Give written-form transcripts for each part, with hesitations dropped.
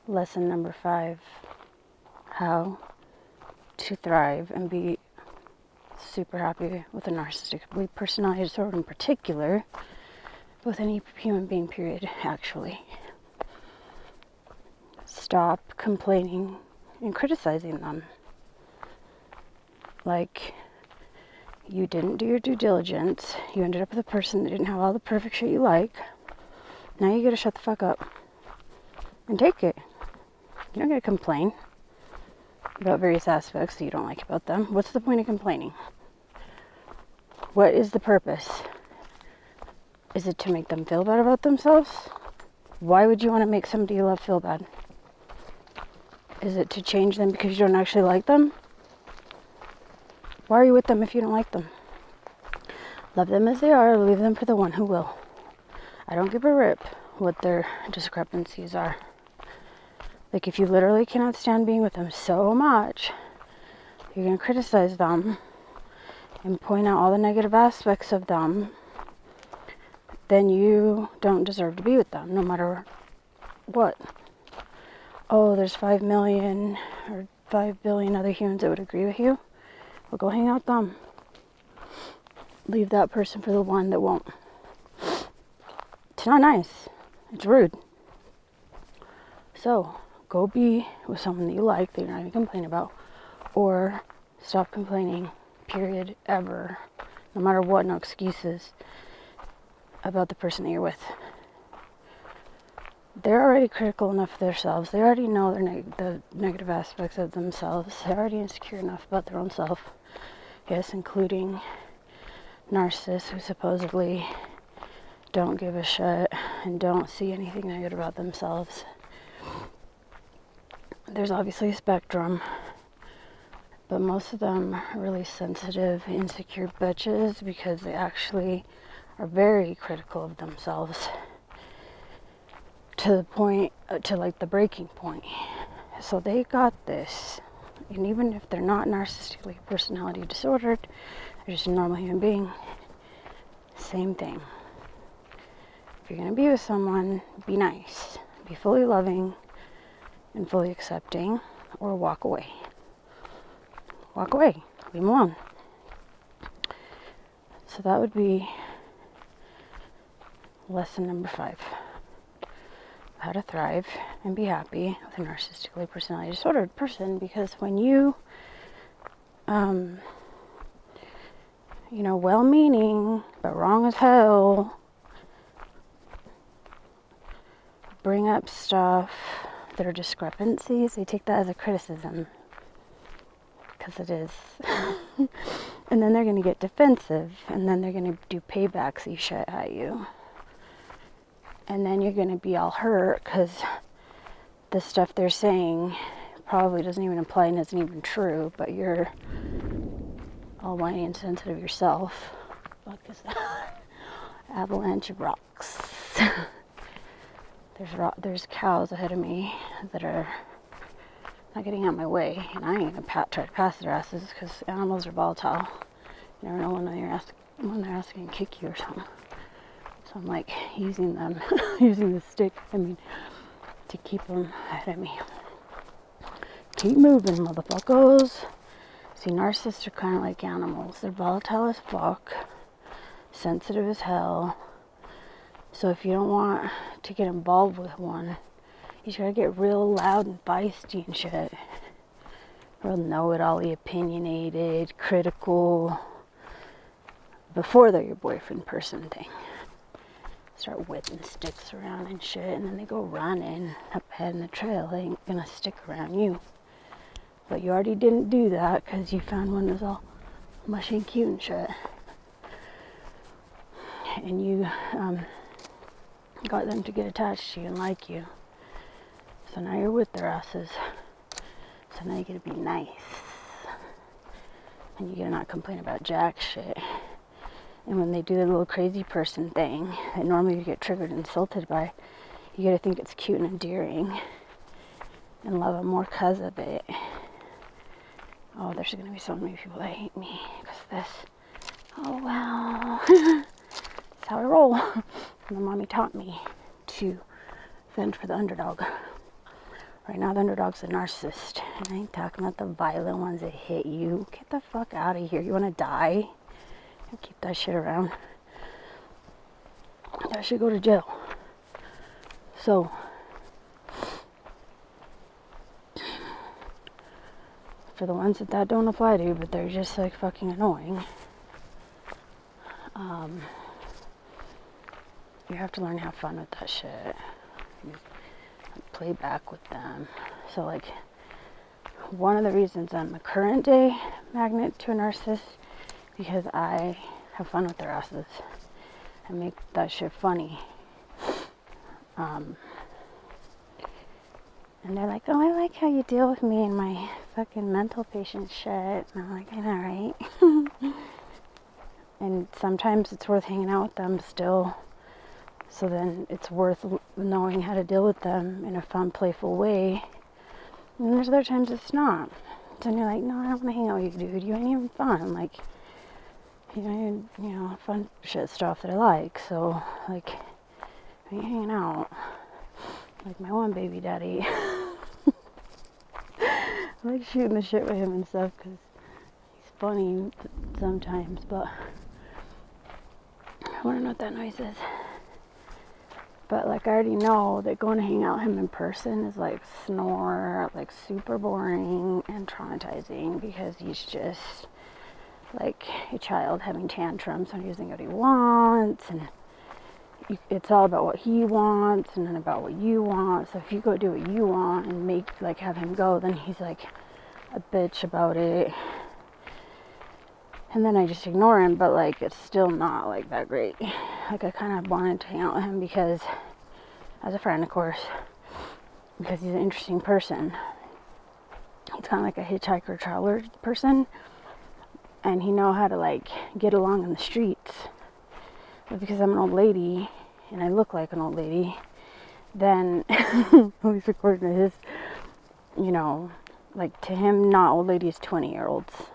Lesson number 5, how to thrive and be super happy with a narcissistic personality disorder in particular, with any human being, period, actually. Stop complaining and criticizing them. Like, you didn't do your due diligence, you ended up with a person that didn't have all the perfect shit you like. Now you gotta shut the fuck up and take it. You don't gotta complain about various aspects that you don't like about them. What's the point of complaining? What is the purpose? Is it to make them feel bad about themselves? Why would you want to make somebody you love feel bad? Is it to change them because you don't actually like them? Why are you with them if you don't like them? Love them as they are, or leave them for the one who will. I don't give a rip what their discrepancies are. Like, if you literally cannot stand being with them so much, you're going to criticize them and point out all the negative aspects of them, then you don't deserve to be with them, no matter what. Oh, there's 5 million or 5 billion other humans that would agree with you. Well, go hang out with them. Leave that person for the one that won't. It's not nice. It's rude. So, go be with someone that you like, that you're not even complaining about, or stop complaining, period, ever. No matter what, no excuses about the person that you're with. They're already critical enough of themselves. They already know the negative aspects of themselves. They're already insecure enough about their own self. Yes, including narcissists who supposedly don't give a shit and don't see anything negative about themselves. There's obviously a spectrum, but most of them are really sensitive, insecure bitches because they actually are very critical of themselves to the point, to like the breaking point. So they got this. And even if they're not narcissistically personality disordered, they're just a normal human being, same thing. If you're going to be with someone, be nice. Be fully loving and fully accepting, or walk away. Walk away. Leave them alone. So that would be lesson number 5. How to thrive and be happy with a narcissistically personality disordered person, because when you, well-meaning, but wrong as hell, bring up stuff that are discrepancies, they take that as a criticism, because it is. And then they're going to get defensive, and then they're going to do paybacksy shit at you. And then you're going to be all hurt because the stuff they're saying probably doesn't even apply and isn't even true, but you're all whiny and sensitive yourself. What the fuck is that? Avalanche of rocks. There's cows ahead of me that are not getting out of my way, and I ain't going to try to pass their asses because animals are volatile. You never know when they're asking to kick you or something. So I'm like using the stick, to keep them ahead of me. Keep moving, motherfuckers. See, narcissists are kind of like animals. They're volatile as fuck, sensitive as hell. So if you don't want to get involved with one, you gotta get real loud and feisty and shit. Real know-it-all-y, opinionated, critical, before they're your boyfriend person thing. Start whipping sticks around and shit, and then they go running up ahead in the trail. They ain't gonna stick around you. But you already didn't do that because you found one that was all mushy and cute and shit. And you got them to get attached to you and like you. So now you're with their asses. So now you gotta be nice. And you gotta not complain about jack shit. And when they do the little crazy person thing that normally you get triggered and insulted by, you gotta think it's cute and endearing and love them more because of it. Oh, there's gonna be so many people that hate me because of this. Oh, well. That's how I roll. And the mommy taught me to fend for the underdog. Right now, the underdog's a narcissist. And I ain't talking about the violent ones that hit you. Get the fuck out of here. You want to die? Keep that shit around. That should go to jail. So, for the ones that don't apply to, but they're just like fucking annoying, you have to learn to have fun with that shit. Play back with them. So like, one of the reasons I'm a current day magnet to a narcissist, because I have fun with their asses and make that shit funny. And they're like, oh, I like how you deal with me and my fucking mental patient shit. And I'm like, I know, right? And sometimes it's worth hanging out with them still. So then it's worth knowing how to deal with them in a fun, playful way. And there's other times it's not. So then you're like, no, I don't want to hang out with you, dude. You ain't even fun. Like, you know, fun shit stuff that I like. So, like, I ain't hanging out. Like my one baby daddy. I like shooting the shit with him and stuff because he's funny sometimes. But I want to know what that noise is. But like I already know that going to hang out with him in person is like snore, like super boring and traumatizing because he's just like a child having tantrums on using what he wants, and it's all about what he wants and then about what you want. So if you go do what you want and have him go, then he's like a bitch about it. And then I just ignore him, but like it's still not like that great. Like I kind of wanted to hang out with him because, as a friend of course, because he's an interesting person. He's kind of like a hitchhiker traveler person, and he know how to like get along in the streets. But because I'm an old lady and I look like an old lady, then he's recording his, you know, like to him, not old ladies, 20-year-olds.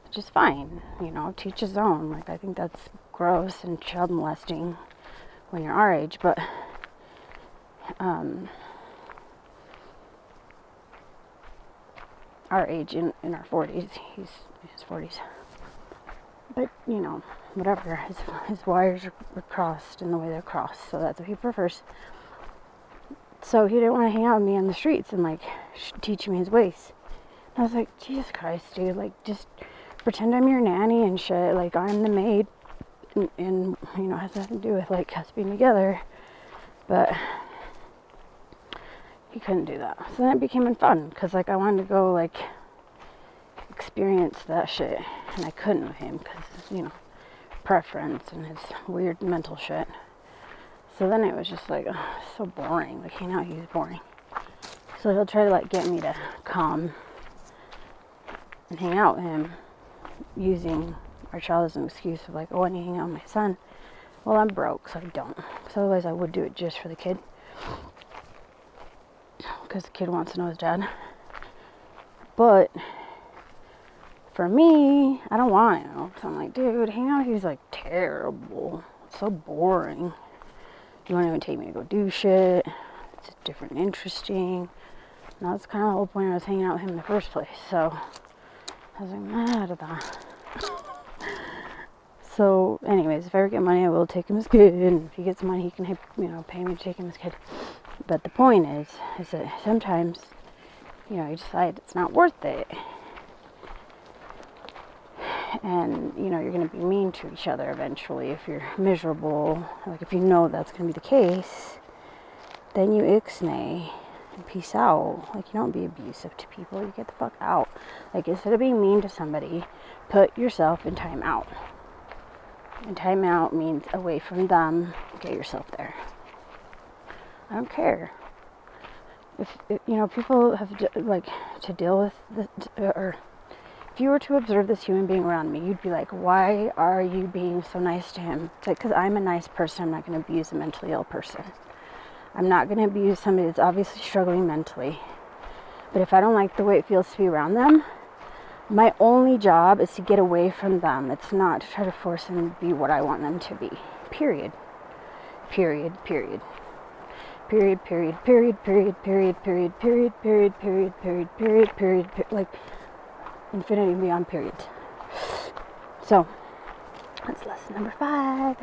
Which is fine, you know, teach his own. Like, I think that's gross and child molesting when you're our age, but, our age in our 40s, he's in his 40s. But, you know, whatever, his wires are crossed in the way they're crossed, so that's what he prefers. So he didn't want to hang out with me on the streets and, like, teach me his ways. And I was like, Jesus Christ, dude, like, just pretend I'm your nanny and shit, like I'm the maid, and you know, it has nothing to do with like us being together. But he couldn't do that. So then it became fun because like I wanted to go like experience that shit, and I couldn't with him because, you know, preference and his weird mental shit. So then it was just like, oh, so boring. Like, hanging out, he's boring. So he'll try to like get me to come and hang out with him, using our child as an excuse of like, oh, I need to hang out with my son. Well, I'm broke, so I don't. Because otherwise I would do it just for the kid. Because the kid wants to know his dad. But for me, I don't want to. So I'm like, dude, hang out with you is like terrible. It's so boring. You won't even take me to go do shit. It's different and interesting. And that's kind of the whole point I was hanging out with him in the first place. So I was like, mad at that. So, anyways, if I ever get money, I will take him as kid. And if he gets money, he can, you know, pay me to take him as kid. But the point is that sometimes, you know, you decide it's not worth it. And, you know, you're going to be mean to each other eventually if you're miserable. Like, if you know that's going to be the case, then you ixnay and peace out. Like, you don't be abusive to people. You get the fuck out. Like, instead of being mean to somebody, put yourself in time out. And time out means away from them. Get yourself there. I don't care. If you know, people have to deal with or if you were to observe this human being around me, you'd be like, why are you being so nice to him? It's like, because I'm a nice person. I'm not going to abuse a mentally ill person. I'm not going to abuse somebody that's obviously struggling mentally. But if I don't like the way it feels to be around them, my only job is to get away from them. It's not to try to force them to be what I want them to be. Period. Period. Period. period, period, period, period, period, period, period, period, period, period, period, period, like infinity beyond period. So that's lesson number 5.